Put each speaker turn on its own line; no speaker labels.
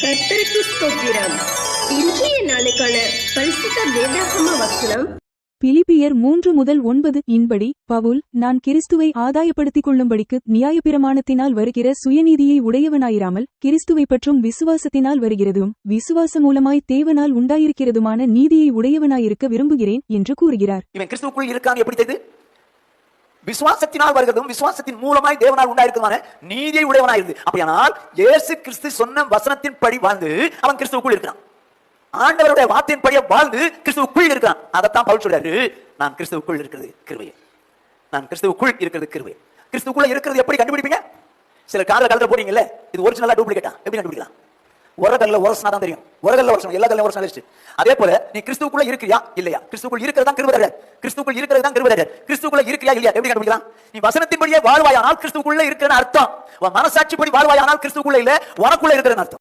கர்த்தருக்கு ஸ்தோத்திரம். இன்றைய நாளுக்கான பரிசுத்த வேதாகம வசனம்
பிலிப்பியர் 3:9 இன்படி, பவுல், நான் கிறிஸ்துவை ஆதாயப்படுத்திக் கொள்ளும்படிக்கு நியாயப்பிரமாணத்தினால் வருகிற சுயநீதியை உடையவனாயிராமல் கிறிஸ்துவை பற்றும் விசுவாசத்தினால் வருகிறதும் விசுவாச மூலமாய் தேவனால் உண்டாயிருக்கிறதுமான நீதியை உடையவனாயிருக்க விரும்புகிறேன் என்று கூறுகிறார்.
இவன் கிறிஸ்துவுக்குள் இருக்கான். எப்படி தெரியுது? விசுவாசத்தினால் வருகிறதும் விசுவாசத்தின் மூலமாய் தேவனால் உண்டாயிருக்கிறதுமான நீதியை உடையவனாயிருந்து. அப்படியானால் இயேசு கிறிஸ்து சொன்ன வசனத்தின் படி வாழ்ந்து அவன் கிறிஸ்துவுக்குள் இருக்கிறான். ஆண்டவருடைய வார்த்தையின் படியே வாழ்ந்து கிறிஸ்துவுக்குள் இருக்கான். அதைத்தான் பவுல் சொல்றாரு, நான் கிறிஸ்துவுக்குள் இருக்கிறது கிருபை. நான் கிறிஸ்துவுக்குள் இருக்கிறது கிருபை. கிறிஸ்துவுக்குள்ள இருக்கிறது எப்படி கண்டுபிடிப்பீங்க? சில கார்ல கலர் போறீங்கல்ல, இது ஒரிஜினலா டூப்ளிகேட்டா எப்படி கண்டுபிடிக்கலாம்? உரகல்ல உரசனா தான் தெரியும். உரகல்ல உரசனம், எல்லா கல்லையும் உரசனம். அதே போல நீ கிறிஸ்துவுக்குள்ள இருக்கிறியா இல்லையா? கிறிஸ்துவுக்குள் இருக்கிறது தான் கிருபை. கிறிஸ்துவுக்குள் இருக்கிறது தான் கிருபை. கிறிஸ்துவுக்குள்ள இருக்கிறியா இல்லையா எப்படி கண்டுபிடிக்கலாம்? நீ வசனத்தின்படியே வாழ்வாயானால் கிறிஸ்துவுக்குள்ள இருக்கிறன்னு அர்த்தம். மனசாட்சிப்படி வாழ்வாயானால் கிறிஸ்துவுக்குள்ள இல்ல, உனக்குள்ள இருக்கிறன்னு அர்த்தம்.